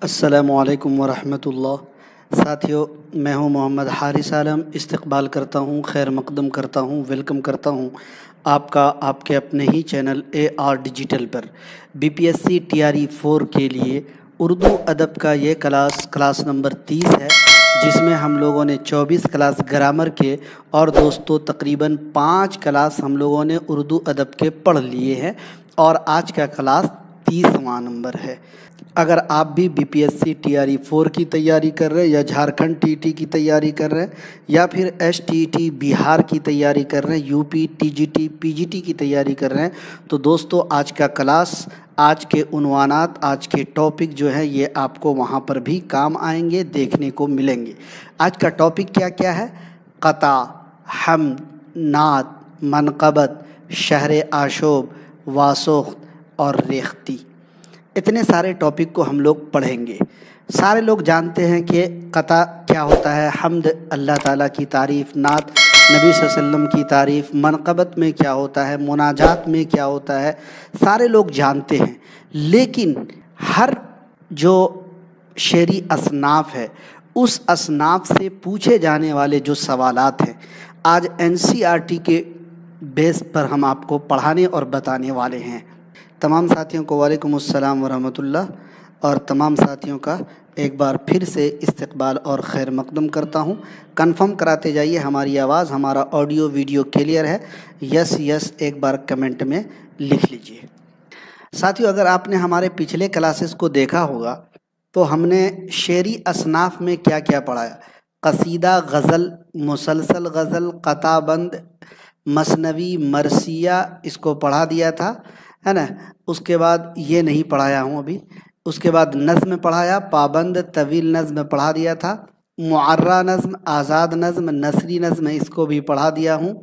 السلام علیکم ورحمۃ اللہ۔ ساتھیو، میں ہوں محمد حارث عالم۔ استقبال کرتا ہوں، خیر مقدم کرتا ہوں، ویلکم کرتا ہوں آپ کا آپ کے اپنے ہی چینل AR ڈیجیٹل پر BPSC TRE 4 کے لیے اردو ادب کا یہ کلاس نمبر 30 ہے، جس میں ہم لوگوں نے 24 کلاس گرامر کے اور دوستو تقریباً 5 کلاس ہم لوگوں نے اردو ادب کے پڑھ لیے ہیں، اور آج کا کلاس 30واں نمبر ہے۔ اگر آپ بھی BPSC TRE 4 کی تیاری کر رہے ہیں، یا جھارکھنڈ TT کی تیاری کر رہے ہیں، یا پھر STT بہار کی تیاری کر رہے ہیں، UP TGT PGT کی تیاری کر رہے ہیں، تو دوستو آج کا کلاس، آج کے عنوانات، آج کے ٹاپک جو ہے یہ آپ کو وہاں پر بھی کام آئیں گے، دیکھنے کو ملیں گے۔ آج کا ٹاپک کیا ہے؟ قطع، حمد، نعت، منقبت، شہر آشوب، واسوخت اور ریختی۔ اتنے سارے ٹاپک کو ہم لوگ پڑھیں گے۔ سارے لوگ جانتے ہیں کہ قطع کیا ہوتا ہے، حمد اللہ تعالیٰ کی تعریف، نعت نبی صلی اللہ علیہ وسلم کی تعریف، منقبت میں کیا ہوتا ہے، مناجات میں کیا ہوتا ہے، سارے لوگ جانتے ہیں۔ لیکن ہر جو شعری اصناف ہے، اس اصناف سے پوچھے جانے والے جو سوالات ہیں، آج NCERT کے بیس پر ہم آپ کو پڑھانے اور بتانے والے ہیں۔ تمام ساتھیوں کو وعلیکم السلام ورحمۃ اللہ، اور تمام ساتھیوں کا ایک بار پھر سے استقبال اور خیر مقدم کرتا ہوں۔ کنفرم کراتے جائیے ہماری آواز، ہمارا آڈیو ویڈیو کلیئر ہے؟ یس ایک بار کمنٹ میں لکھ لیجئے۔ ساتھیوں، اگر آپ نے ہمارے پچھلے کلاسز کو دیکھا ہوگا تو ہم نے شعری اصناف میں کیا پڑھایا؟ قصیدہ، غزل، مسلسل غزل، قطع بند، مثنوی، مرثیہ، اس کو پڑھا دیا تھا، ہے نا؟ اس کے بعد یہ نہیں پڑھایا ہوں ابھی۔ اس کے بعد نظم پڑھایا، پابند، طویل نظم پڑھا دیا تھا، معرہ نظم، آزاد نظم، نثری نظم، اس کو بھی پڑھا دیا ہوں۔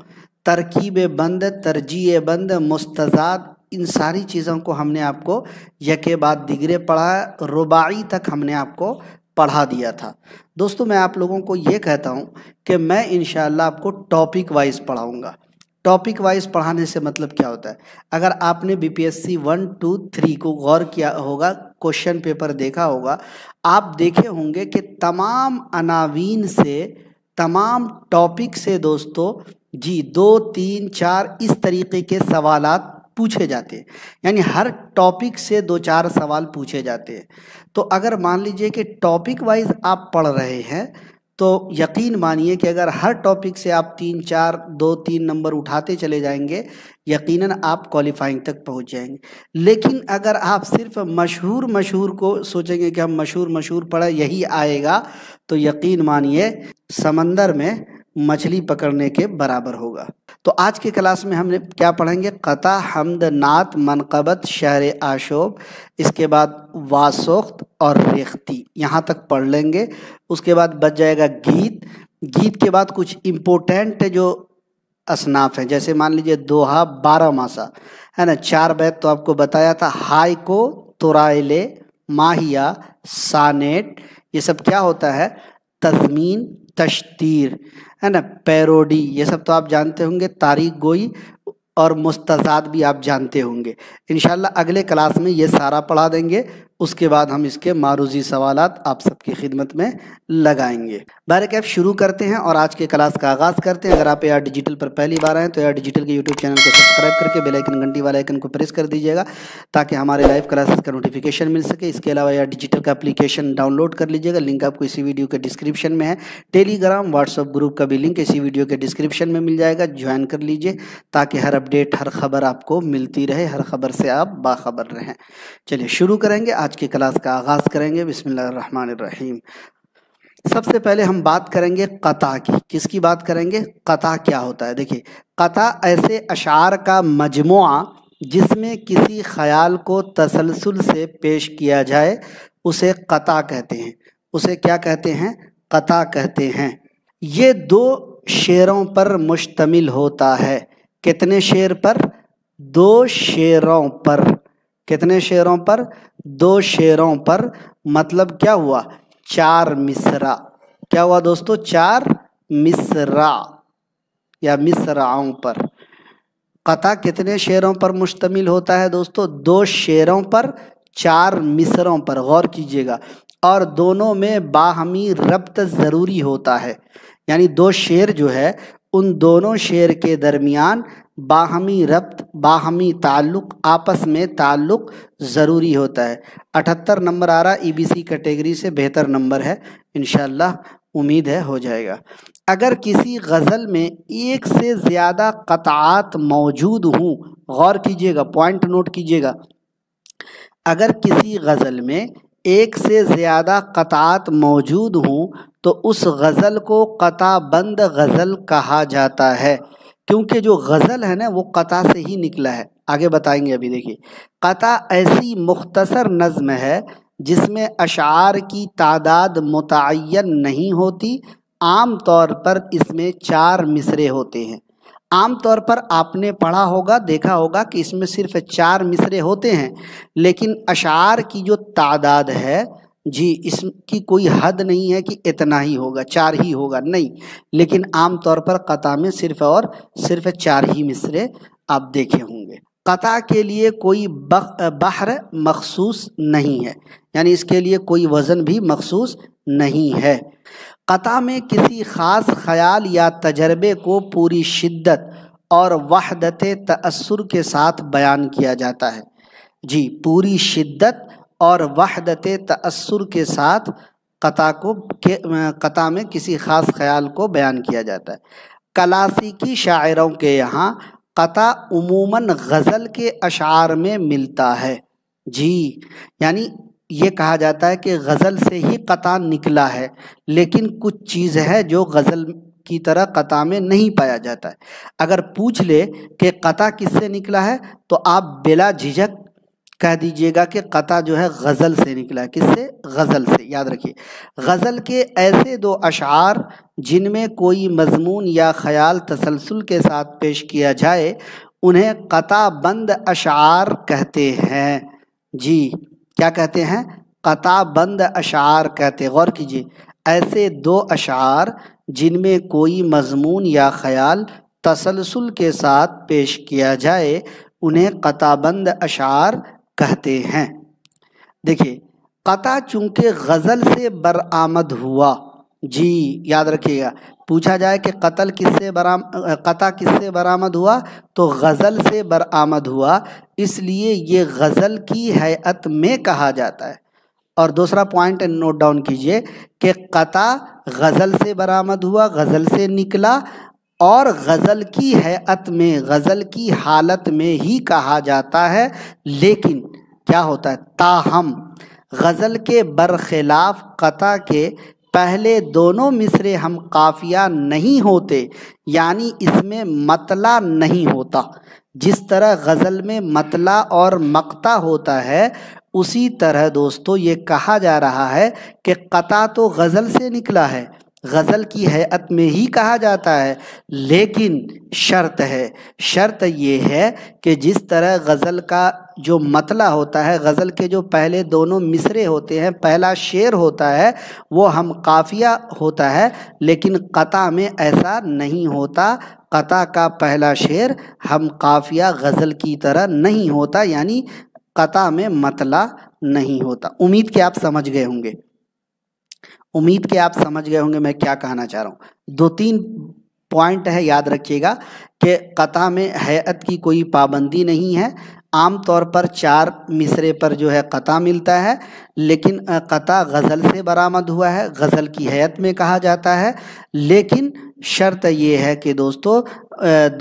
ترکیب بند، ترجیع بند، مستزاد، ان ساری چیزوں کو ہم نے آپ کو یکے بعد دیگرے پڑھا، رباعی تک ہم نے آپ کو پڑھا دیا تھا۔ دوستو، میں آپ لوگوں کو یہ کہتا ہوں کہ میں انشاءاللہ آپ کو ٹاپک وائز پڑھاؤں گا۔ ٹاپک وائز پڑھانے سے مطلب کیا ہوتا ہے؟ اگر آپ نے BPSC 1 2 3 کو غور کیا ہوگا، کوشچن پیپر دیکھا ہوگا، آپ دیکھے ہوں گے کہ تمام عناوین سے، تمام ٹاپک سے دوستو 2 3 4 اس طریقے کے سوالات پوچھے جاتے ہیں، یعنی ہر ٹاپک سے 2 4 سوال پوچھے جاتے ہیں۔ تو اگر مان لیجئے کہ ٹاپک وائز آپ پڑھ رہے ہیں تو یقین مانیے کہ اگر ہر ٹاپک سے آپ 3 4 2 3 نمبر اٹھاتے چلے جائیں گے، یقیناً آپ کوالیفائنگ تک پہنچ جائیں گے۔ لیکن اگر آپ صرف مشہور کو سوچیں گے کہ ہم مشہور پڑھیں یہی آئے گا، تو یقین مانیے سمندر میں مچھلی پکڑنے کے برابر ہوگا۔ تو آج کے کلاس میں ہم نے کیا پڑھیں گے؟ قطع، حمد، نعت، منقبت، شعر آشوب، اس کے بعد واسوخت اور ریختی، یہاں تک پڑھ لیں گے۔ اس کے بعد بچ جائے گا گیت کے بعد کچھ امپورٹنٹ جو اصناف ہیں، جیسے مان لیجئے دوہا، 12 ماسا، ہے نا؟ 4 بیت تو آپ کو بتایا تھا۔ ہائیکو، تورائلے، ماہیہ، سانیٹ، یہ سب کیا ہوتا ہے؟ تضمین، تشتیر، ہے نا؟ پیروڈی، یہ سب تو آپ جانتے ہوں گے۔ تاریخ گوئی اور مستزاد بھی آپ جانتے ہوں گے۔ انشاءاللہ اگلے کلاس میں یہ سارا پڑھا دیں گے، اس کے بعد ہم اس کے معروضی سوالات آپ سب کی خدمت میں لگائیں گے۔ بہرکیف شروع کرتے ہیں اور آج کے کلاس کا آغاز کرتے ہیں۔ اگر آپ AR ڈیجیٹل پر پہلی بار آئیں تو AR ڈیجیٹل کے YouTube چینل کو سبسکرائب کر کے بیل آئیکن، گھنٹی والا آئیکن کو پریس کر دیجیے گا، تاکہ ہمارے لائیو کلاسز کا نوٹیفیکیشن مل سکے۔ اس کے علاوہ AR ڈیجیٹل کا اپلیکیشن ڈاؤن لوڈ کر لیجیے گا، لنک آپ کو اسی ویڈیو کے ڈسکرپشن میں ہے۔ ٹیلی گرام، واٹس ایپ گروپ کا بھی لنک اسی ویڈیو کے ڈسکرپشن میں مل جائے گا، جوائن کر لیجیے، تاکہ ہر اپڈیٹ، ہر خبر آپ کو ملتی رہے، ہر خبر سے آپ باخبر رہیں۔ چلیے شروع کریں گے، آج کے کلاس کا آغاز کریں گے۔ بسم اللہ الرحمن الرحیم۔ سب سے پہلے ہم بات کریں گے قطع کی۔ کس کی بات کریں گے؟ قطع کیا ہوتا ہے؟ دیکھیے، قطع ایسے اشعار کا مجموعہ جس میں کسی خیال کو تسلسل سے پیش کیا جائے، اسے قطع کہتے ہیں۔ اسے کیا کہتے ہیں؟ قطع کہتے ہیں۔ یہ 2 شعروں پر مشتمل ہوتا ہے۔ کتنے شعر پر؟ 2 شعروں پر۔ کتنے شعروں پر؟ 2 شعروں پر۔ مطلب کیا ہوا؟ 4 مصرع۔ کیا ہوا دوستو؟ 4 مصرع یا مصرعوں پر۔ قطع کتنے شعروں پر مشتمل ہوتا ہے دوستو؟ 2 شعروں پر، 4 مصرعوں پر۔ غور کیجئے گا، اور دونوں میں باہمی ربط ضروری ہوتا ہے، یعنی دو شعر جو ہے ان دونوں شعر کے درمیان باہمی ربط، باہمی تعلق، آپس میں تعلق ضروری ہوتا ہے۔ 78 نمبر آ رہا، EBC کیٹیگری سے بہتر نمبر ہے، انشاءاللہ امید ہے ہو جائے گا۔ اگر کسی غزل میں ایک سے زیادہ قطعات موجود ہوں، غور کیجئے گا، پوائنٹ نوٹ کیجئے گا، اگر کسی غزل میں ایک سے زیادہ قطعات موجود ہوں تو اس غزل کو قطع بند غزل کہا جاتا ہے، کیونکہ جو غزل ہے نا وہ قطع سے ہی نکلا ہے۔ آگے بتائیں گے، ابھی دیکھیے، قطع ایسی مختصر نظم ہے جس میں اشعار کی تعداد متعین نہیں ہوتی، عام طور پر اس میں 4 مصرے ہوتے ہیں۔ عام طور پر آپ نے پڑھا ہوگا، دیکھا ہوگا کہ اس میں صرف 4 مصرے ہوتے ہیں، لیکن اشعار کی جو تعداد ہے جی اس کی کوئی حد نہیں ہے کہ اتنا ہی ہوگا، 4 ہی ہوگا، نہیں، لیکن عام طور پر قطع میں صرف 4 ہی مصرے آپ دیکھے ہوں گے۔ قطع کے لیے کوئی بحر مخصوص نہیں ہے، یعنی اس کے لیے کوئی وزن بھی مخصوص نہیں ہے۔ قطع میں کسی خاص خیال یا تجربے کو پوری شدت اور وحدت تأثر کے ساتھ بیان کیا جاتا ہے، جی پوری شدت اور وحدت تأثر کے ساتھ قطع میں کسی خاص خیال کو بیان کیا جاتا ہے۔ کلاسیکی شاعروں کے یہاں قطع عموماً غزل کے اشعار میں ملتا ہے، جی یعنی یہ کہا جاتا ہے کہ غزل سے ہی قطع نکلا ہے، لیکن کچھ چیز ہے جو غزل کی طرح قطع میں نہیں پایا جاتا ہے۔ اگر پوچھ لے کہ قطع کس سے نکلا ہے تو آپ بلا جھجک کہہ دیجئے گا کہ قطع جو ہے غزل سے نکلا ہے۔ کس سے؟ غزل سے۔ یاد رکھیے، غزل کے ایسے 2 اشعار جن میں کوئی مضمون یا خیال تسلسل کے ساتھ پیش کیا جائے انہیں قطع بند اشعار کہتے ہیں، جی کیا کہتے ہیں؟ قطع بند اشعار کہتے ہیں۔ غور کیجئے، ایسے 2 اشعار جن میں کوئی مضمون یا خیال تسلسل کے ساتھ پیش کیا جائے انہیں قطع بند اشعار کہتے ہیں۔ دیکھیے، قطع چونکہ غزل سے برآمد ہوا، جی یاد رکھیے گا، پوچھا جائے کہ قطع کس سے برآمد ہوا تو غزل سے برآمد ہوا، اس لیے یہ غزل کی ہیئت میں کہا جاتا ہے۔ اور دوسرا پوائنٹ نوٹ ڈاؤن کیجئے کہ قطع غزل سے برآمد ہوا، غزل سے نکلا، اور غزل کی ہیئت میں، غزل کی حالت میں ہی کہا جاتا ہے، لیکن کیا ہوتا ہے، تاہم غزل کے برخلاف قطع کے پہلے دونوں مصرے ہم قافیہ نہیں ہوتے، یعنی اس میں مطلع نہیں ہوتا۔ جس طرح غزل میں مطلع اور مقطع ہوتا ہے، اسی طرح دوستو یہ کہا جا رہا ہے کہ قطع تو غزل سے نکلا ہے، غزل کی ہیئت میں ہی کہا جاتا ہے، لیکن شرط ہے، شرط یہ ہے کہ جس طرح غزل کا جو مطلع ہوتا ہے، غزل کے جو پہلے دونوں مصرے ہوتے ہیں، پہلا شعر ہوتا ہے وہ ہم قافیہ ہوتا ہے، لیکن قطع میں ایسا نہیں ہوتا۔ قطع کا پہلا شعر ہم قافیہ غزل کی طرح نہیں ہوتا، یعنی قطع میں مطلع نہیں ہوتا۔ امید کہ آپ سمجھ گئے ہوں گے، امید کہ آپ سمجھ گئے ہوں گے میں کیا کہنا چاہ رہا ہوں۔ 2-3 پوائنٹ ہے، یاد رکھیے گا کہ قطع میں ہیئت کی کوئی پابندی نہیں ہے، عام طور پر 4 مصرے پر جو ہے قطع ملتا ہے، لیکن قطع غزل سے برآمد ہوا ہے، غزل کی ہیئت میں کہا جاتا ہے، لیکن شرط یہ ہے کہ دوستو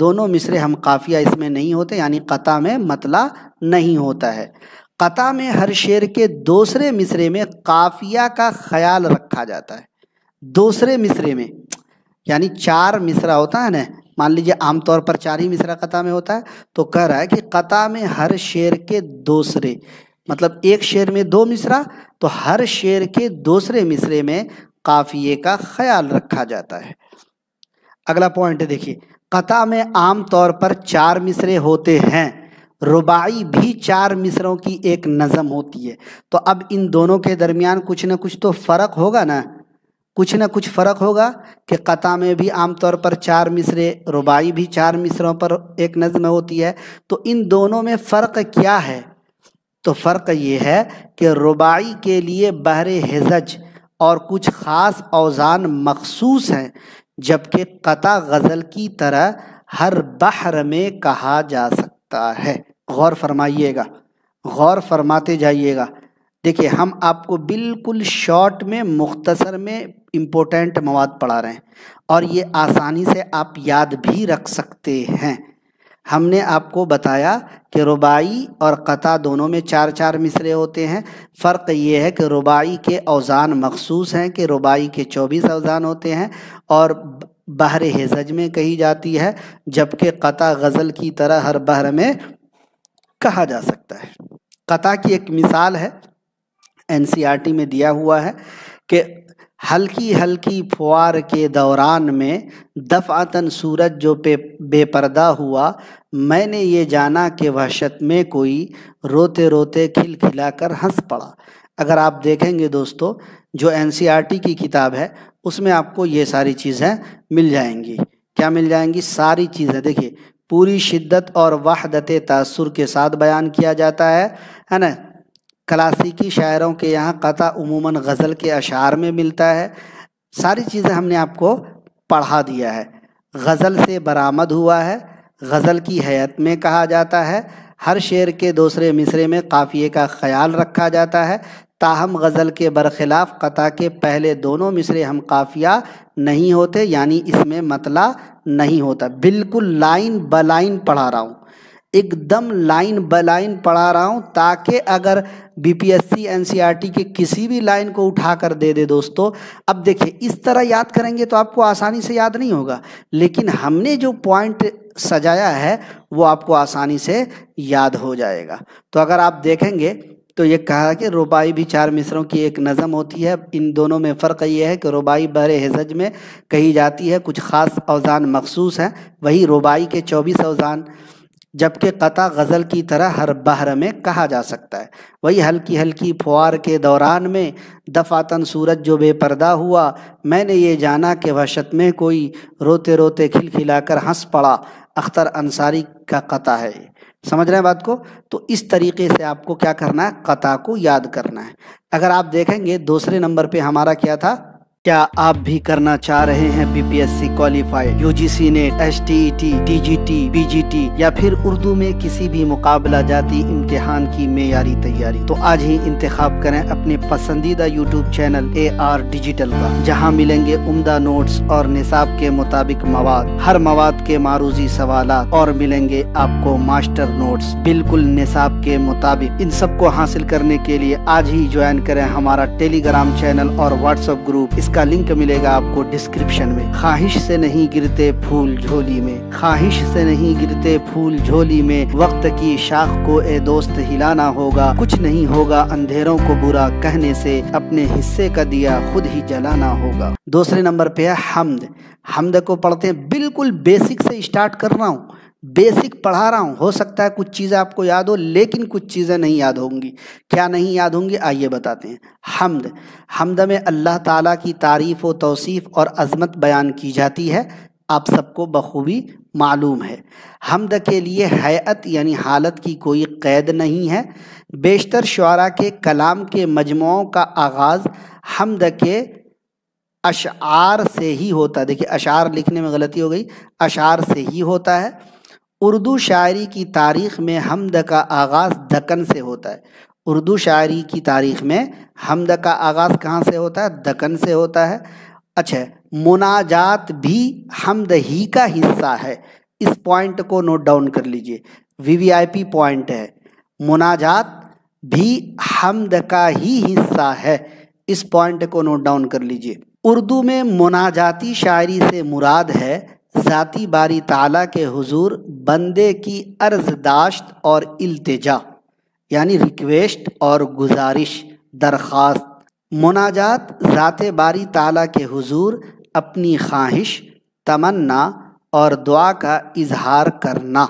دونوں مصرے ہم قافیہ اس میں نہیں ہوتے، یعنی قطع میں مطلع نہیں ہوتا ہے۔ قطع میں ہر شعر کے دوسرے مصرے میں قافیہ کا خیال رکھا جاتا ہے، دوسرے مصرے میں، یعنی 4 مصرع ہوتا ہے نا، مان لیجیے عام طور پر 4 ہی مصرع قطع میں ہوتا ہے، تو کہہ رہا ہے کہ قطع میں ہر شعر کے دوسرے، مطلب ایک شعر میں 2 مصرع، تو ہر شعر کے دوسرے مصرے میں قافیے کا خیال رکھا جاتا ہے۔ اگلا پوائنٹ دیکھیے، قطع میں عام طور پر 4 مصرے ہوتے ہیں، رباعی بھی 4 مصروں کی ایک نظم ہوتی ہے، تو اب ان دونوں کے درمیان کچھ نہ کچھ تو فرق ہوگا نا، کچھ نہ کچھ فرق ہوگا کہ قطع میں بھی عام طور پر 4 مصرے، رباعی بھی 4 مصروں پر ایک نظم ہوتی ہے، تو ان دونوں میں فرق کیا ہے؟ تو فرق یہ ہے کہ رباعی کے لیے بحر حجج اور کچھ خاص اوزان مخصوص ہیں، جبکہ قطع غزل کی طرح ہر بحر میں کہا جا سکتا ہے۔ غور فرمائیے گا، غور فرماتے جائیے گا۔ دیکھیے ہم آپ کو بالکل شارٹ میں، مختصر میں امپورٹنٹ مواد پڑھا رہے ہیں، اور یہ آسانی سے آپ یاد بھی رکھ سکتے ہیں۔ ہم نے آپ کو بتایا کہ رباعی اور قطع دونوں میں 4 مصرے ہوتے ہیں۔ فرق یہ ہے کہ رباعی کے اوزان مخصوص ہیں، کہ رباعی کے 24 اوزان ہوتے ہیں اور بحر حجج میں کہی جاتی ہے، جبکہ قطع غزل کی طرح ہر بحر میں کہا جا سکتا ہے۔ قطع کی ایک مثال ہے، NCERT میں دیا ہوا ہے کہ ہلکی ہلکی فوار کے دوران میں دفعتاً سورج جو بے پردہ ہوا، میں نے یہ جانا کہ وحشت میں کوئی روتے روتے کھل کھلا کر ہنس پڑا۔ اگر آپ دیکھیں گے دوستو، جو NCERT کی کتاب ہے اس میں آپ کو یہ ساری چیزیں مل جائیں گی۔ کیا مل جائیں گی؟ ساری چیزیں۔ دیکھیے پوری شدت اور وحدت تاثر کے ساتھ بیان کیا جاتا ہے نا۔ کلاسیکی شاعروں کے یہاں قطع عموماً غزل کے اشعار میں ملتا ہے۔ ساری چیزیں ہم نے آپ کو پڑھا دیا ہے۔ غزل سے برآمد ہوا ہے، غزل کی حیت میں کہا جاتا ہے، ہر شعر کے دوسرے مصرے میں قافیے کا خیال رکھا جاتا ہے، تاہم غزل کے برخلاف قطع کے پہلے دونوں مصرے ہم قافیہ نہیں ہوتے، یعنی اس میں مطلع نہیں ہوتا۔ بالکل لائن بہ لائن پڑھا رہا ہوں، ایک دم لائن بہ لائن پڑھا رہا ہوں، تاکہ اگر BPSC NCERT کے کسی بھی لائن کو اٹھا کر دے دے دوستو، اب دیکھیں اس طرح یاد کریں گے تو آپ کو آسانی سے یاد نہیں ہوگا، لیکن ہم نے جو پوائنٹ سجایا ہے وہ آپ کو آسانی سے یاد ہو جائے گا۔ تو اگر آپ دیکھیں گے تو یہ کہا کہ رباعی بھی 4 مصروں کی ایک نظم ہوتی ہے۔ ان دونوں میں فرق یہ ہے کہ رباعی بحر حجج میں کہی جاتی ہے، کچھ خاص اوزان مخصوص ہیں، وہی رباعی کے 24 اوزان، جبکہ قطع غزل کی طرح ہر بحر میں کہا جا سکتا ہے۔ وہی ہلکی ہلکی فوار کے دوران میں دفعتاً سورج جو بے پردہ ہوا، میں نے یہ جانا کہ وحشت میں کوئی روتے روتے کھل کھلا کر ہنس پڑا، اختر انصاری کا قطع ہے۔ سمجھ رہے ہیں بات کو؟ تو اس طریقے سے آپ کو کیا کرنا ہے؟ قطع کو یاد کرنا ہے۔ اگر آپ دیکھیں گے دوسرے نمبر پہ ہمارا کیا تھا؟ کیا آپ بھی کرنا چاہ رہے ہیں BPSC qualify, UGC NET, STET، DGT، PGT یا پھر اردو میں کسی بھی مقابلہ جاتی امتحان کی معیاری تیاری؟ تو آج ہی انتخاب کریں اپنے پسندیدہ YouTube چینل AR ڈیجیٹل کا، جہاں ملیں گے عمدہ نوٹس اور نصاب کے مطابق مواد، ہر مواد کے معروضی سوالات، اور ملیں گے آپ کو ماسٹر نوٹس بالکل نصاب کے مطابق۔ ان سب کو حاصل کرنے کے لیے آج ہی جوائن کریں ہمارا ٹیلی گرام چینل اور WhatsApp گروپ، اس کا لنک ملے گا آپ کو ڈسکرپشن میں۔ خواہش سے نہیں گرتے پھول جھولی میں، خواہش سے نہیں گرتے پھول جھولی میں، وقت کی شاخ کو اے دوست ہلانا ہوگا، کچھ نہیں ہوگا اندھیروں کو برا کہنے سے، اپنے حصے کا دیا خود ہی جلانا ہوگا۔ دوسرے نمبر پہ ہے حمد۔ حمد کو پڑھتے ہیں، بالکل بیسک سے اسٹارٹ کر رہا ہوں، بیسک پڑھا رہا ہوں۔ ہو سکتا ہے کچھ چیزیں آپ کو یاد ہو، لیکن کچھ چیزیں نہیں یاد ہوں گی۔ کیا نہیں یاد ہوں گی؟ آئیے بتاتے ہیں۔ حمد، حمد میں اللہ تعالیٰ کی تعریف و توصیف اور عظمت بیان کی جاتی ہے، آپ سب کو بخوبی معلوم ہے۔ حمد کے لیے ہیئت یعنی حالت کی کوئی قید نہیں ہے۔ بیشتر شعراء کے کلام کے مجموعوں کا آغاز حمد کے اشعار سے ہی ہوتا ہے۔ دیکھیے اشعار لکھنے میں غلطی ہو گئی، اشعار سے ہی ہوتا ہے۔ اردو شاعری کی تاریخ میں حمد کا آغاز دکن سے ہوتا ہے۔ اردو شاعری کی تاریخ میں حمد کا آغاز کہاں سے ہوتا ہے؟ دکن سے ہوتا ہے۔ اچھا، مناجات بھی حمد ہی کا حصہ ہے، اس پوائنٹ کو نوٹ ڈاؤن کر لیجئے، VVIP پوائنٹ ہے۔ مناجات بھی حمد کا ہی حصہ ہے، اس پوائنٹ کو نوٹ ڈاؤن کر لیجئے۔ اردو میں مناجاتی شاعری سے مراد ہے ذاتی باری تعالیٰ کے حضور بندے کی عرض داشت اور التجا، یعنی ریکویسٹ اور گزارش، درخواست۔ مناجات ذات باری تعالیٰ کے حضور اپنی خواہش، تمنا اور دعا کا اظہار کرنا۔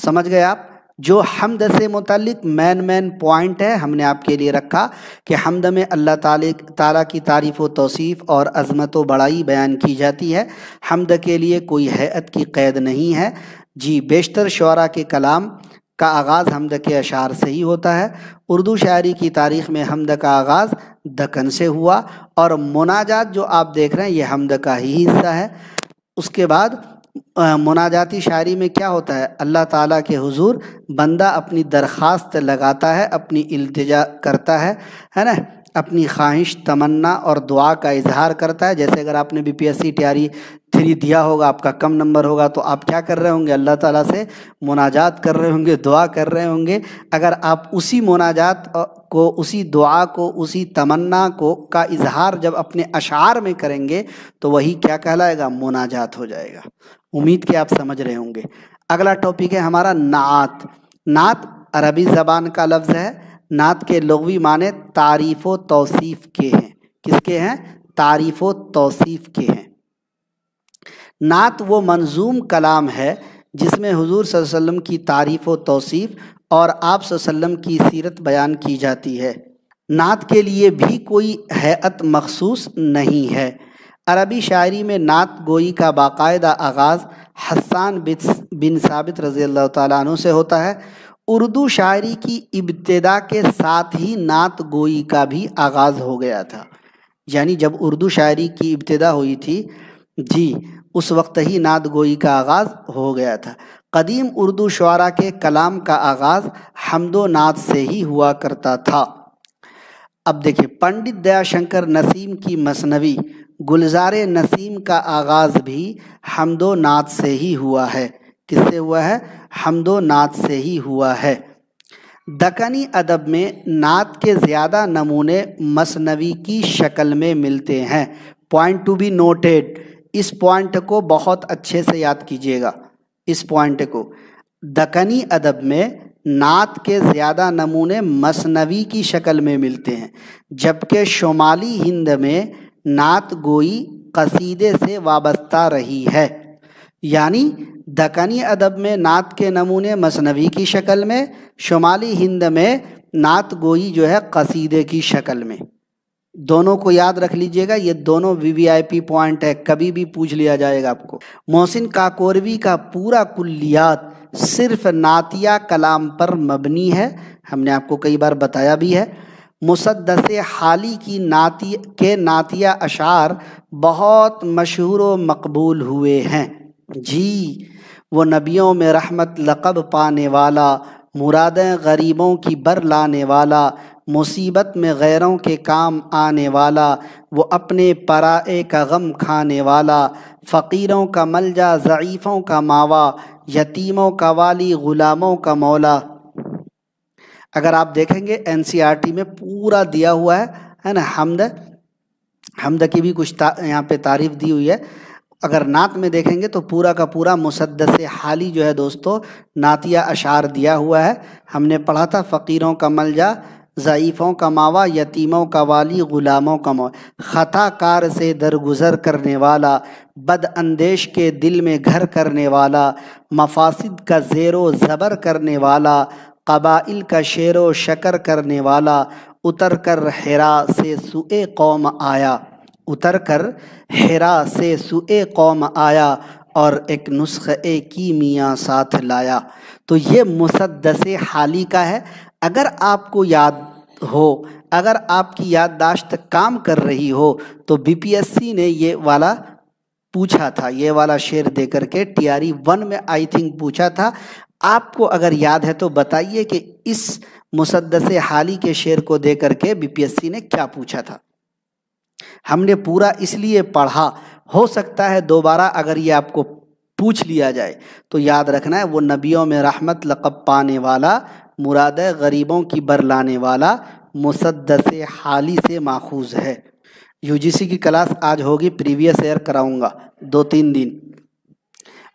سمجھ گئے آپ؟ جو حمد سے متعلق مین پوائنٹ ہے ہم نے آپ کے لیے رکھا کہ حمد میں اللہ تعالیٰ کی تعریف و توصیف اور عظمت و بڑائی بیان کی جاتی ہے۔ حمد کے لیے کوئی ہیئت کی قید نہیں ہے۔ جی، بیشتر شعراء کے کلام کا آغاز حمد کے اشعار سے ہی ہوتا ہے۔ اردو شاعری کی تاریخ میں حمد کا آغاز دکن سے ہوا، اور مناجات جو آپ دیکھ رہے ہیں یہ حمد کا ہی حصہ ہے۔ اس کے بعد مناجاتی شاعری میں کیا ہوتا ہے؟ اللہ تعالیٰ کے حضور بندہ اپنی درخواست لگاتا ہے، اپنی التجا کرتا ہے نا، اپنی خواہش، تمنا اور دعا کا اظہار کرتا ہے۔ جیسے اگر آپ نے BPSC ٹیاری 3 دیا ہوگا، آپ کا کم نمبر ہوگا، تو آپ کیا کر رہے ہوں گے؟ اللہ تعالیٰ سے مناجات کر رہے ہوں گے، دعا کر رہے ہوں گے۔ اگر آپ اسی مناجات کو، اسی دعا کو، اسی تمنا کو کا اظہار جب اپنے اشعار میں کریں گے تو وہی کیا کہلائے گا؟ مناجات ہو جائے گا۔ امید کہ آپ سمجھ رہے ہوں گے۔ اگلا ٹاپک ہے ہمارا نعت۔ نعت عربی زبان کا لفظ ہے۔ نعت کے لغوی معنی تعریف و توصیف کے ہیں۔ کس کے ہیں؟ تعریف و توصیف کے ہیں۔ نعت وہ منظوم کلام ہے جس میں حضور صلی اللہ علیہ وسلم کی تعریف و توصیف اور آپ صلی اللہ علیہ وسلم کی سیرت بیان کی جاتی ہے۔ نعت کے لیے بھی کوئی ہیئت مخصوص نہیں ہے۔ عربی شاعری میں نعت گوئی کا باقاعدہ آغاز حسان بن ثابت رضی اللہ تعالیٰ عنہ سے ہوتا ہے۔ اردو شاعری کی ابتدا کے ساتھ ہی نعت گوئی کا بھی آغاز ہو گیا تھا۔ یعنی جب اردو شاعری کی ابتدا ہوئی تھی جی، اس وقت ہی نعت گوئی کا آغاز ہو گیا تھا۔ قدیم اردو شعراء کے کلام کا آغاز حمد و نعت سے ہی ہوا کرتا تھا۔ اب دیکھیں، پنڈت دیا شنکر نسیم کی مثنوی گلزار نسیم کا آغاز بھی حمد و نعت سے ہی ہوا ہے۔ کس سے ہوا ہے؟ حمد و نعت سے ہی ہوا ہے۔ دکنی ادب میں نعت کے زیادہ نمونے مثنوی کی شکل میں ملتے ہیں۔ پوائنٹ ٹو بی نوٹیڈ، اس پوائنٹ کو بہت اچھے سے یاد کیجیے گا۔ اس پوائنٹ کو، دکنی ادب میں نعت کے زیادہ نمونے مثنوی کی شکل میں ملتے ہیں، جبکہ شمالی ہند میں نعت گوئی قصیدے سے وابستہ رہی ہے۔ یعنی دکنی ادب میں نعت کے نمونے مثنوی کی شکل میں، شمالی ہند میں نعت گوئی جو ہے قصیدے کی شکل میں۔ دونوں کو یاد رکھ لیجئے گا، یہ دونوں VVIP پوائنٹ ہے، کبھی بھی پوچھ لیا جائے گا آپ کو۔ محسن کاکوروی کا پورا کلیات صرف نعتیہ کلام پر مبنی ہے، ہم نے آپ کو کئی بار بتایا بھی ہے۔ مسدس حالی کی نعتیہ اشعار بہت مشہور و مقبول ہوئے ہیں جی۔ وہ نبیوں میں رحمت لقب پانے والا، مرادیں غریبوں کی بر لانے والا، مصیبت میں غیروں کے کام آنے والا، وہ اپنے پرائے کا غم کھانے والا، فقیروں کا ملجا، ضعیفوں کا ماوا، یتیموں کا والی، غلاموں کا مولا۔ اگر آپ دیکھیں گے NCERT میں پورا دیا ہوا ہے نا، حمد کی بھی کچھ یہاں پہ تعریف دی ہوئی ہے۔ اگر نعت میں دیکھیں گے تو پورا کا پورا مسدس حالی جو ہے دوستو نعتیہ اشعار دیا ہوا ہے۔ ہم نے پڑھا تھا فقیروں کا ملجا، ضعیفوں کا ماوا، یتیموں کا والی، غلاموں کا مولا، خطا کار سے درگزر کرنے والا، بد اندیش کے دل میں گھر کرنے والا، مفاسد کا زیر و زبر کرنے والا، قبائل کا شیر و شکر کرنے والا، اتر کر حرا سے سوئے قوم آیا، اتر کر حرا سے سوئے قوم آیا، اور ایک نسخہ کیمیا ساتھ لایا۔ تو یہ مسدس حالی کا ہے۔ اگر آپ کو یاد ہو، اگر آپ کی یادداشت کام کر رہی ہو تو BPSC نے یہ والا پوچھا تھا، یہ والا شعر دے کر کے TRE 1 میں آئی تھنک پوچھا تھا۔ آپ کو اگر یاد ہے تو بتائیے کہ اس مسدس حالی کے شعر کو دے کر کے BPSC نے کیا پوچھا تھا۔ ہم نے پورا اس لیے پڑھا، ہو سکتا ہے دوبارہ اگر یہ آپ کو پوچھ لیا جائے تو یاد رکھنا ہے، وہ نبیوں میں رحمت لقب پانے والا، مراد غریبوں کی بر لانے والا، مسدس حالی سے ماخوذ ہے۔ UGC کی کلاس آج ہوگی، پریویس ایئر کراؤں گا 2-3 دن۔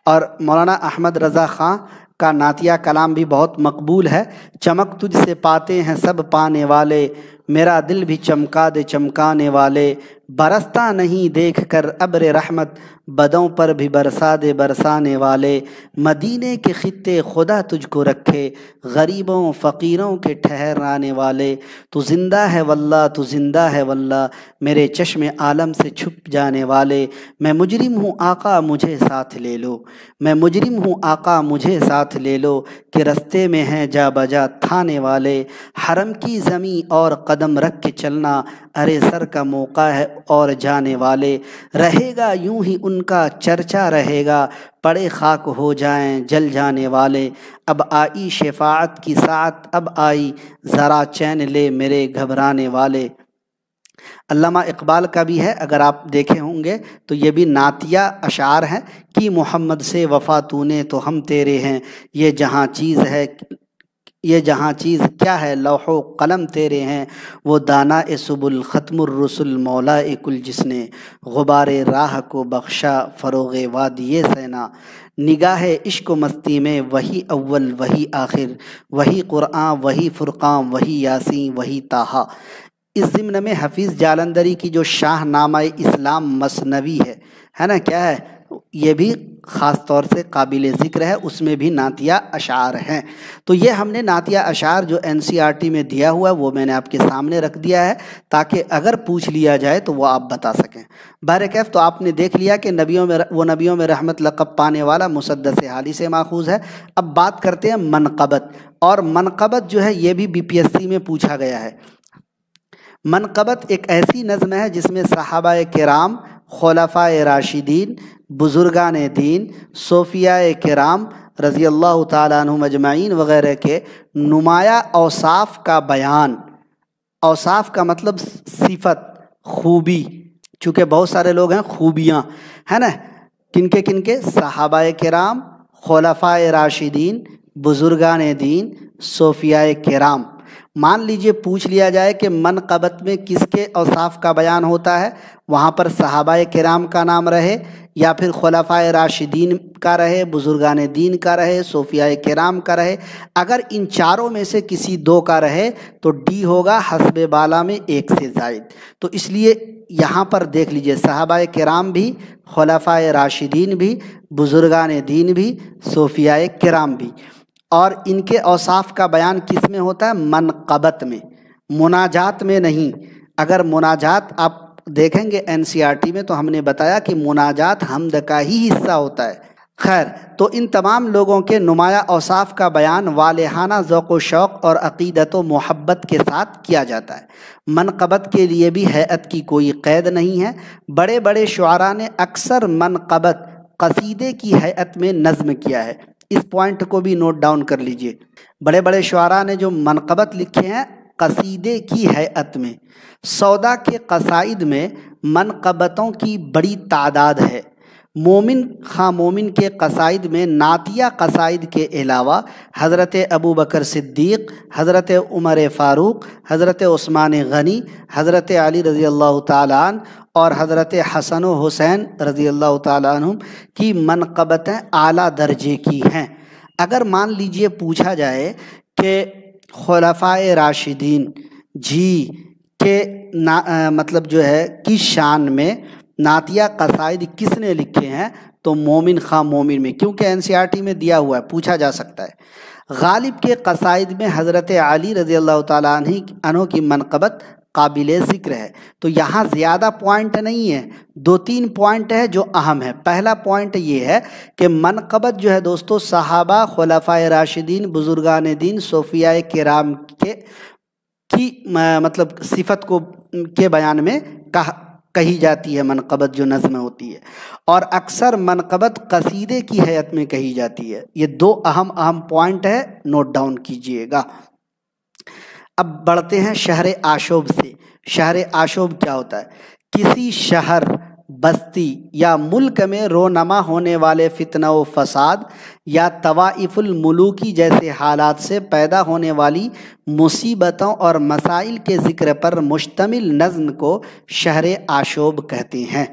اور مولانا احمد رضا خان کا نعتیہ کلام بھی بہت مقبول ہے۔ چمک تجھ سے پاتے ہیں سب پانے والے، میرا دل بھی چمکا دے چمکانے والے، برستا نہیں دیکھ کر ابر رحمت، بدوں پر بھی برسا دے برسانے والے، مدینے کے خطے خدا تجھ کو رکھے، غریبوں فقیروں کے ٹھہرانے والے، تو زندہ ہے واللہ تو زندہ ہے واللہ، میرے چشم عالم سے چھپ جانے والے، میں مجرم ہوں آقا مجھے ساتھ لے لو، میں مجرم ہوں آقا مجھے ساتھ لے لو، کہ رستے میں ہیں جا بجا تھانے والے، حرم کی زمیں اور قدم رکھ کے چلنا، ارے سر کا موقع ہے اور جانے والے، رہے گا یوں ہی ان کا چرچا رہے گا، پڑے خاک ہو جائیں جل جانے والے، اب آئی شفاعت کی ساعت اب آئی، ذرا چین لے میرے گھبرانے والے۔ علامہ اقبال کا بھی ہے، اگر آپ دیکھے ہوں گے تو یہ بھی نعتیہ اشعار ہیں، کہ محمد سے وفا تو نے تو ہم تیرے ہیں، یہ جہاں چیز ہے یہ جہاں چیز کیا ہے لوح و قلم تیرے ہیں، وہ دانا سبل ختم الرسل مولا کل، جس نے غبار راہ کو بخشا فروغ وادی سینا، نگاہ عشق و مستی میں وہی اول وہی آخر، وہی قرآن وہی فرقان وہی یاسین وہی طٰہٰ۔ اس ضمن میں حفیظ جالندری کی جو شاہ نامہ اسلام مثنوی ہے نا، کیا ہے یہ بھی خاص طور سے قابل ذکر ہے، اس میں بھی نعتیہ اشعار ہیں۔ تو یہ ہم نے نعتیہ اشعار جو NCERT میں دیا ہوا ہے وہ میں نے آپ کے سامنے رکھ دیا ہے، تاکہ اگر پوچھ لیا جائے تو وہ آپ بتا سکیں۔ بہرکیف تو آپ نے دیکھ لیا کہ نبیوں میں رحمت لقب پانے والا مسدس حالی سے ماخوذ ہے۔ اب بات کرتے ہیں منقبت، اور منقبت جو ہے یہ بھی BPSC میں پوچھا گیا ہے۔ منقبت ایک ایسی نظم ہے جس میں صحابہ کرام، خلفائے راشدین، بزرگان دین، صوفیاء کرام رضی اللہ تعالیٰ عنہم اجمعین وغیرہ کے نمایاں اوصاف کا بیان، اوصاف کا مطلب صفت، خوبی، چونکہ بہت سارے لوگ ہیں خوبیاں ہے نا، کن کے صحابہ کرام، خلفائے راشدین، بزرگان دین، صوفیاء کرام۔ مان لیجئے پوچھ لیا جائے کہ منقبت میں کس کے اوصاف کا بیان ہوتا ہے، وہاں پر صحابہ کرام کا نام رہے یا پھر خلفائے راشدین کا رہے، بزرگان دین کا رہے، صوفیاء کرام کا رہے، اگر ان چاروں میں سے کسی دو کا رہے تو ڈی ہوگا حسب بالا میں ایک سے زائد۔ تو اس لیے یہاں پر دیکھ لیجئے صحابہ کرام بھی، خلفائے راشدین بھی، بزرگان دین بھی، صوفیاء کرام بھی، اور ان کے اوصاف کا بیان کس میں ہوتا ہے؟ منقبت میں، مناجات میں نہیں۔ اگر مناجات آپ دیکھیں گے NCERT میں تو ہم نے بتایا کہ مناجات حمد کا ہی حصہ ہوتا ہے۔ خیر، تو ان تمام لوگوں کے نمایاں اوصاف کا بیان والہانہ ذوق و شوق اور عقیدت و محبت کے ساتھ کیا جاتا ہے۔ منقبت کے لیے بھی ہیئت کی کوئی قید نہیں ہے۔ بڑے بڑے شعراء نے اکثر منقبت قصیدے کی ہیئت میں نظم کیا ہے، اس پوائنٹ کو بھی نوٹ ڈاؤن کر لیجئے۔ بڑے بڑے شعراء نے جو منقبت لکھے ہیں قصیدے کی ہیئت میں، سودا کے قصائد میں منقبتوں کی بڑی تعداد ہے۔ مومن خواہ مومن کے قصائد میں نعتیہ قصائد کے علاوہ حضرت ابو بکر صدیق، حضرت عمر فاروق، حضرت عثمان غنی، حضرت علی رضی اللہ تعالیٰ عنہ اور حضرت حسن و حسین رضی اللہ تعالیٰ عنہم کی منقبتیں اعلیٰ درجے کی ہیں۔ اگر مان لیجئے پوچھا جائے کہ خلفائے راشدین جی کے مطلب جو ہے کی شان میں نعتیہ قصائد کس نے لکھے ہیں، تو مومن خواہ مومن میں، کیونکہ NCERT میں دیا ہوا ہے، پوچھا جا سکتا ہے۔ غالب کے قصائد میں حضرت علی رضی اللہ تعالیٰ عنہ کی منقبت قابل ذکر ہے۔ تو یہاں زیادہ پوائنٹ نہیں ہے، 2-3 پوائنٹ ہے جو اہم ہے۔ پہلا پوائنٹ یہ ہے کہ منقبت جو ہے دوستو صحابہ، خلفائے راشدین، بزرگان دین، صوفیاء کرام کی مطلب صفت کو کے بیان میں کہی جاتی ہے، منقبت جو نظم ہوتی ہے، اور اکثر منقبت قصیدے کی حیثیت میں کہی جاتی ہے۔ یہ 2 اہم پوائنٹ ہے، نوٹ ڈاؤن کیجئے گا۔ اب بڑھتے ہیں شہر آشوب سے۔ شہر آشوب کیا ہوتا ہے؟ کسی شہر، بستی یا ملک میں رونما ہونے والے فتنہ و فساد یا طوائف الملوکی جیسے حالات سے پیدا ہونے والی مصیبتوں اور مسائل کے ذکر پر مشتمل نظم کو شہر آشوب کہتے ہیں۔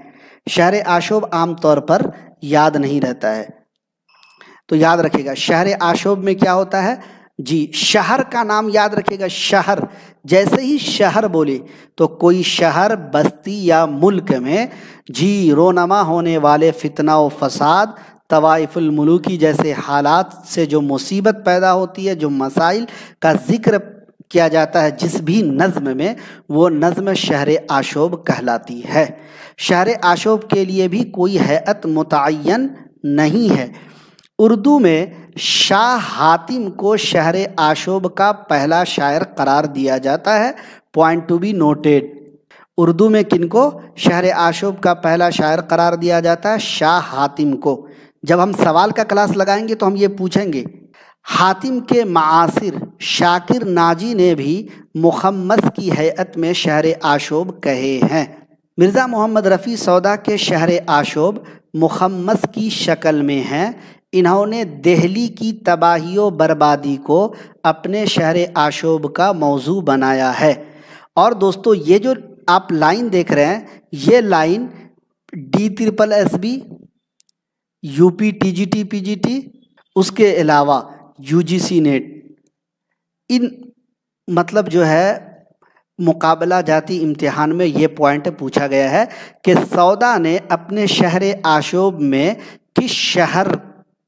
شہر آشوب عام طور پر یاد نہیں رہتا ہے، تو یاد رکھیے گا۔ شہر آشوب میں کیا ہوتا ہے؟ جی شہر کا نام یاد رکھیے گا، شہر، جیسے ہی شہر بولے تو کوئی شہر، بستی یا ملک میں جی رونما ہونے والے فتنہ و فساد، طوائف الملوکی جیسے حالات سے جو مصیبت پیدا ہوتی ہے، جو مسائل کا ذکر کیا جاتا ہے جس بھی نظم میں، وہ نظم شہر آشوب کہلاتی ہے۔ شہر آشوب کے لیے بھی کوئی ہیئت متعین نہیں ہے۔ اردو میں شاہ حاتم کو شہر آشوب کا پہلا شاعر قرار دیا جاتا ہے، point to be noted. Urdu میں کن کو شہر آشوب کا پہلا شاعر قرار دیا جاتا ہے؟ شاہ حاتم کو۔ جب ہم سوال کا کلاس لگائیں گے تو ہم یہ پوچھیں گے، حاتم کے معاصر شاکر ناجی نے بھی مخمس کی ہیئت میں شہر آشوب کہے ہیں۔ مرزا محمد رفیع سودا کے شہر آشوب مخمس کی شکل میں ہیں۔ انہوں نے دہلی کی تباہی و بربادی کو اپنے شہر آشوب کا موضوع بنایا ہے۔ اور دوستو یہ جو آپ لائن دیکھ رہے ہیں، یہ line DSSB، UP TGT PGT، اس کے علاوہ UGC نیٹ، ان مطلب جو ہے مقابلہ جاتی امتحان میں یہ پوائنٹ پوچھا گیا ہے کہ سودا نے اپنے شہر آشوب میں کس شہر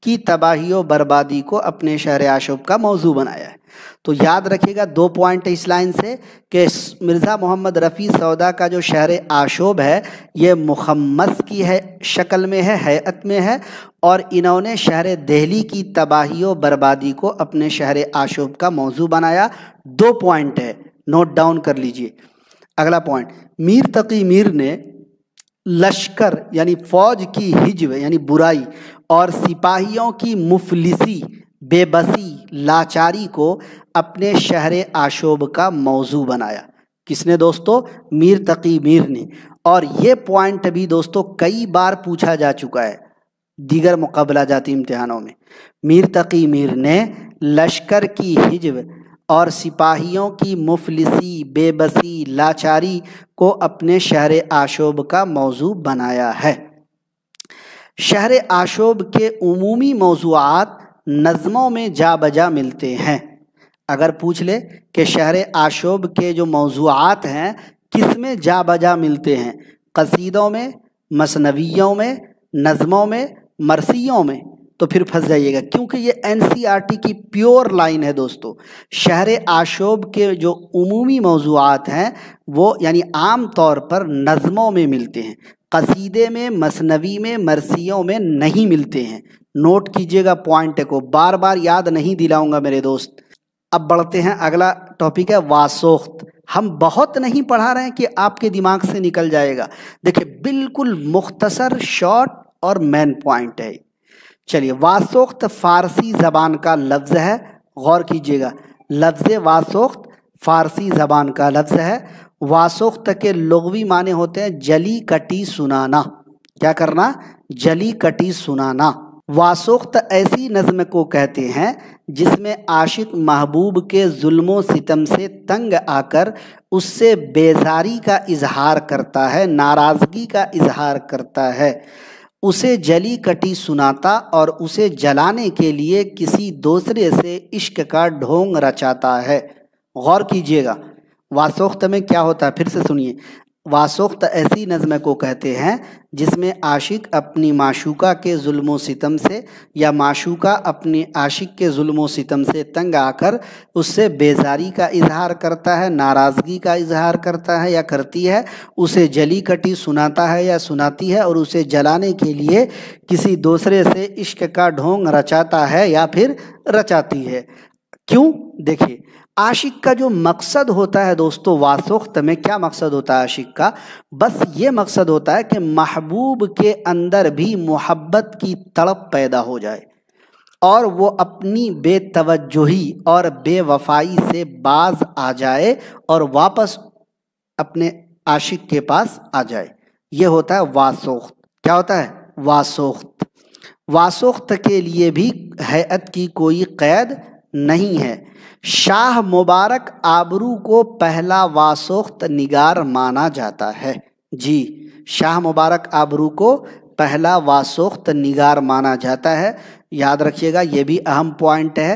کی تباہی و بربادی کو اپنے شہر آشوب کا موضوع بنایا ہے۔ تو یاد رکھیے گا 2 پوائنٹ اس لائن سے کہ مرزا محمد رفیع سودا کا جو شہر آشوب ہے یہ مخمس کی ہے شکل میں ہے، ہیئت میں ہے، اور انہوں نے شہر دہلی کی تباہی و بربادی کو اپنے شہر آشوب کا موضوع بنایا۔ 2 پوائنٹ ہے، نوٹ ڈاؤن کر لیجئے۔ اگلا پوائنٹ، میر تقی میر نے لشکر یعنی فوج کی ہجو یعنی برائی اور سپاہیوں کی مفلسی، بے بسی، لاچاری کو اپنے شہر آشوب کا موضوع بنایا۔ کس نے دوستو؟ میر تقی میر نے۔ اور یہ پوائنٹ بھی دوستو کئی بار پوچھا جا چکا ہے دیگر مقابلہ جاتی امتحانوں میں۔ میر تقی میر نے لشکر کی ہجو اور سپاہیوں کی مفلسی، بے بسی، لاچاری کو اپنے شہر آشوب کا موضوع بنایا ہے۔ شہر آشوب کے عمومی موضوعات نظموں میں جا بجا ملتے ہیں۔ اگر پوچھ لے کہ شہر آشوب کے جو موضوعات ہیں کس میں جا بجا ملتے ہیں، قصیدوں میں، مثنویوں میں، نظموں میں، مرثیوں میں، تو پھر پھنس جائیے گا، کیونکہ یہ NCERT کی پیور لائن ہے دوستو۔ شہر آشوب کے جو عمومی موضوعات ہیں وہ یعنی عام طور پر نظموں میں ملتے ہیں، قصیدے میں، مثنوی میں، مرثیوں میں نہیں ملتے ہیں۔ نوٹ کیجئے گا پوائنٹ کو، بار بار یاد نہیں دلاؤں گا میرے دوست۔ اب بڑھتے ہیں، اگلا ٹاپک ہے واسوخت۔ ہم بہت نہیں پڑھا رہے ہیں کہ آپ کے دماغ سے نکل جائے گا، دیکھیں بالکل مختصر، شارٹ اور مین پوائنٹ ہے۔ چلیے، واسوخت فارسی زبان کا لفظ ہے، غور کیجئے گا، لفظ واسوخت فارسی زبان کا لفظ ہے۔ واسوخت کے لغوی معنی ہوتے ہیں جلی کٹی سنانا۔ کیا کرنا؟ جلی کٹی سنانا۔ واسوخت ایسی نظم کو کہتے ہیں جس میں عاشق محبوب کے ظلم و ستم سے تنگ آ کر اس سے بیزاری کا اظہار کرتا ہے، ناراضگی کا اظہار کرتا ہے، اسے جلی کٹی سناتا اور اسے جلانے کے لیے کسی دوسرے سے عشق کا ڈھونگ رچاتا ہے۔ غور کیجئے گا واسوخت میں کیا ہوتا ہے، پھر سے سنیے۔ واسوخت ایسی نظم کو کہتے ہیں جس میں عاشق اپنی معشوقہ کے ظلم و ستم سے یا معشوقہ اپنی عاشق کے ظلم و ستم سے تنگ آ کر اس سے بیزاری کا اظہار کرتا ہے، ناراضگی کا اظہار کرتا ہے یا کرتی ہے، اسے جلی کٹی سناتا ہے یا سناتی ہے، اور اسے جلانے کے لیے کسی دوسرے سے عشق کا ڈھونگ رچاتا ہے یا پھر رچاتی ہے۔ کیوں؟ دیکھیے، عاشق کا جو مقصد ہوتا ہے دوستو، واسوخت میں کیا مقصد ہوتا ہے عاشق کا؟ بس یہ مقصد ہوتا ہے کہ محبوب کے اندر بھی محبت کی تڑپ پیدا ہو جائے اور وہ اپنی بے توجہی اور بے وفائی سے باز آ جائے اور واپس اپنے عاشق کے پاس آ جائے۔ یہ ہوتا ہے واسوخت۔ کیا ہوتا ہے؟ واسوخت۔ واسوخت کے لیے بھی ہیئت کی کوئی قید نہیں ہے۔ شاہ مبارک آبرو کو پہلا واسوخت نگار مانا جاتا ہے۔ جی، شاہ مبارک آبرو کو پہلا واسوخت نگار مانا جاتا ہے۔ یاد رکھیے گا، یہ بھی اہم پوائنٹ ہے۔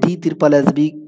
DSSB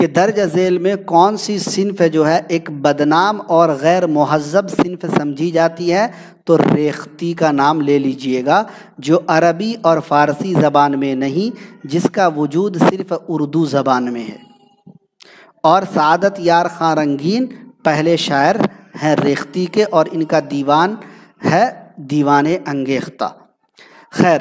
کہ درج ذیل میں کون سی صنف جو ہے ایک بدنام اور غیر مہذب صنف سمجھی جاتی ہے، تو ریختی کا نام لے لیجئے گا، جو عربی اور فارسی زبان میں نہیں، جس کا وجود صرف اردو زبان میں ہے۔ اور سعادت یار خان رنگین پہلے شاعر ہیں ریختی کے، اور ان کا دیوان ہے دیوان انگیختہ۔ خیر،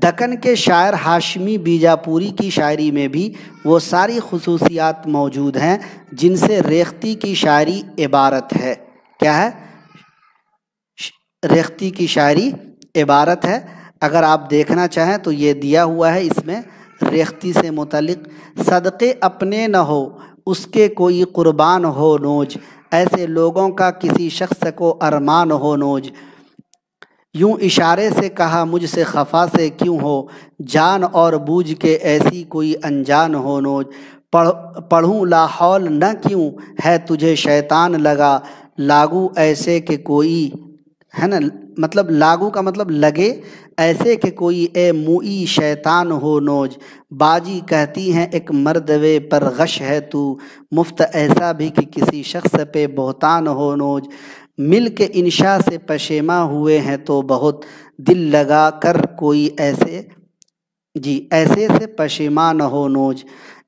دکن کے شاعر ہاشمی بیجاپوری کی شاعری میں بھی وہ ساری خصوصیات موجود ہیں جن سے ریختی کی شاعری عبارت ہے۔ کیا ہے؟ ریختی کی شاعری عبارت ہے۔ اگر آپ دیکھنا چاہیں تو یہ دیا ہوا ہے اس میں، ریختی سے متعلق: صدقے اپنے نہ ہو اس کے کوئی قربان ہو نوج، ایسے لوگوں کا کسی شخص کو ارمان ہو نوج، یوں اشارے سے کہا مجھ سے خفا سے کیوں ہو، جان اور بوجھ کے ایسی کوئی انجان ہو نوج، پڑھوں لا حول نہ کیوں ہے تجھے شیطان لگا، لاگو ایسے کہ کوئی، ہے نا، مطلب لاگو کا مطلب لگے، ایسے کہ کوئی اے موئی شیطان ہو نوج، باجی کہتی ہیں ایک مردوے پر غش ہے تو، مفت ایسا بھی کہ کسی شخص پہ بہتان ہو نوج، مل کے انشا سے پشیماں ہوئے ہیں تو بہت، دل لگا کر کوئی ایسے، جی ایسے سے پشیماں نہ ہو نوج،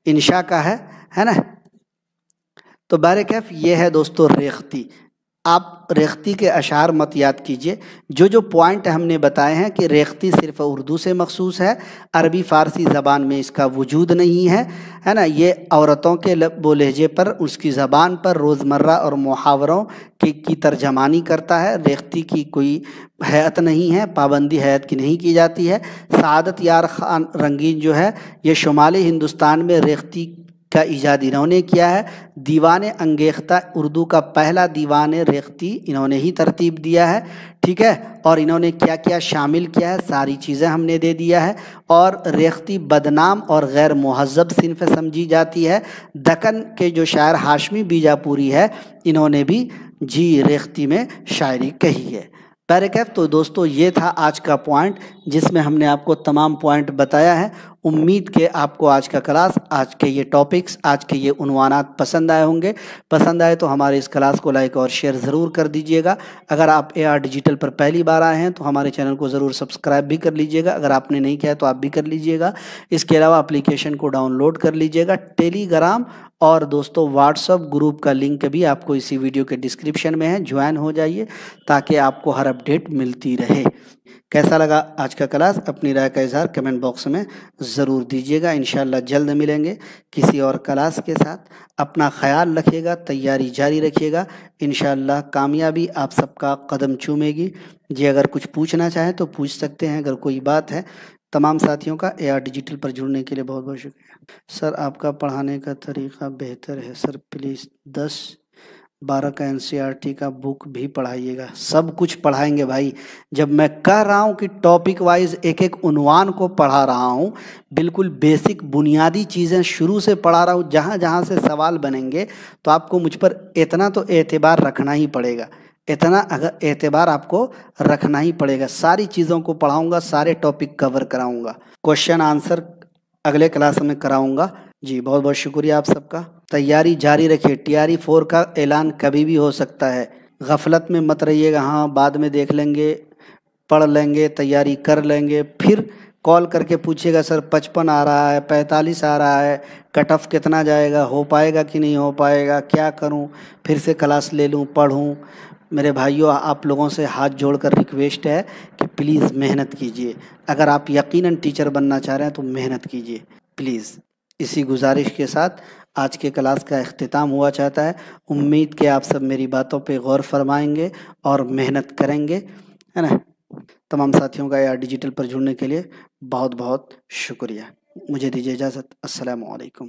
انشا کا ہے نا۔ تو بہرکیف یہ ہے دوستو ریختی۔ آپ ریختی کے اشعار مت یاد کیجئے، جو پوائنٹ ہم نے بتائے ہیں کہ ریختی صرف اردو سے مخصوص ہے، عربی فارسی زبان میں اس کا وجود نہیں ہے نا، یہ عورتوں کے لب و لہجے پر، اس کی زبان پر روزمرہ اور محاوروں کی ترجمانی کرتا ہے۔ ریختی کی کوئی ہیئت نہیں ہے، پابندی ہیئت کی نہیں کی جاتی ہے۔ سعادت یار خان رنگین جو ہے یہ شمالی ہندوستان میں ریختی کا ایجاد انہوں نے کیا ہے۔ دیوان انگیختہ اردو کا پہلا دیوان ریختی انہوں نے ہی ترتیب دیا ہے، ٹھیک ہے، اور انہوں نے کیا کیا شامل کیا ہے ساری چیزیں ہم نے دے دیا ہے۔ اور ریختی بدنام اور غیر مہذب صنف سمجھی جاتی ہے۔ دکن کے جو شاعر ہاشمی بیجاپوری ہے انہوں نے بھی جی ریختی میں شاعری کہی ہے۔ بہرکیف تو دوستو یہ تھا آج کا پوائنٹ جس میں ہم نے آپ کو تمام پوائنٹ بتایا ہے۔ امید کہ آپ کو آج کا کلاس، آج کے یہ ٹاپکس، آج کے یہ عنوانات پسند آئے ہوں گے۔ پسند آئے تو ہمارے اس کلاس کو لائک اور شیئر ضرور کر دیجئے گا۔ اگر آپ AR ڈیجیٹل پر پہلی بار آئے ہیں تو ہمارے چینل کو ضرور سبسکرائب بھی کر لیجئے گا، اگر آپ نے نہیں کیا تو آپ بھی کر لیجئے گا۔ اس کے علاوہ اپلیکیشن کو ڈاؤن لوڈ کر لیجئے گا۔ ٹیلی گرام اور دوستو واٹس ایپ گروپ کا لنک بھی آپ کو اسی ویڈیو کے ڈسکرپشن میں ہے، جوائن ہو جائیے تاکہ آپ کو ہر اپڈیٹ ملتی رہے۔ کیسا لگا آج کا کلاس؟ اپنی رائے کا اظہار کمنٹ باکس میں ضرور دیجیے گا۔ انشاءاللہ جلد ملیں گے کسی اور کلاس کے ساتھ۔ اپنا خیال رکھیے گا، تیاری جاری رکھیے گا، انشاءاللہ کامیابی آپ سب کا قدم چومے گی۔ جی اگر کچھ پوچھنا چاہیں تو پوچھ سکتے ہیں اگر کوئی بات ہے۔ تمام ساتھیوں کا AR ڈیجیٹل پر جڑنے کے لیے بہت بہت شکریہ۔ سر آپ کا پڑھانے کا طریقہ بہتر ہے سر، پلیز 10-12 کا NCERT کا بک بھی پڑھائیے گا۔ سب کچھ پڑھائیں گے بھائی، جب میں کہہ رہا ہوں کہ ٹاپک وائز ایک ایک عنوان کو پڑھا رہا ہوں، بالکل بیسک بنیادی چیزیں شروع سے پڑھا رہا ہوں، جہاں جہاں سے سوال بنیں گے تو آپ کو مجھ پر اتنا تو اعتبار رکھنا ہی پڑے گا، اتنا اگر اعتبار آپ کو رکھنا ہی پڑے گا۔ ساری چیزوں کو پڑھاؤں گا، سارے ٹاپک کور کراؤں گا، کوشچن آنسر اگلے کلاس میں کراؤں گا۔ جی بہت بہت شکریہ آپ سب کا۔ تیاری جاری رکھیے، TRE 4 کا اعلان کبھی بھی ہو سکتا ہے، غفلت میں مت رہیے گا۔ ہاں بعد میں دیکھ لیں گے، پڑھ لیں گے، تیاری کر لیں گے، پھر کال کر کے پوچھیے گا سر 55 آ رہا ہے، 45 آ رہا ہے، کٹ آف کتنا جائے گا، ہو پائے گا کہ نہیں ہو پائے گا، کیا کروں، پھر سے کلاس لے لوں، پڑھوں۔ میرے بھائیوں آپ لوگوں سے ہاتھ جوڑ کر ریکویسٹ ہے کہ پلیز محنت کیجئے، اگر آپ یقیناً ٹیچر بننا چاہ رہے ہیں تو محنت کیجئے پلیز۔ اسی گزارش کے ساتھ آج کے کلاس کا اختتام ہوا چاہتا ہے۔ امید کہ آپ سب میری باتوں پہ غور فرمائیں گے اور محنت کریں گے، ہے نا۔ تمام ساتھیوں کا AR ڈیجیٹل پر جڑنے کے لیے بہت بہت شکریہ۔ مجھے دیجیے اجازت، السلام علیکم۔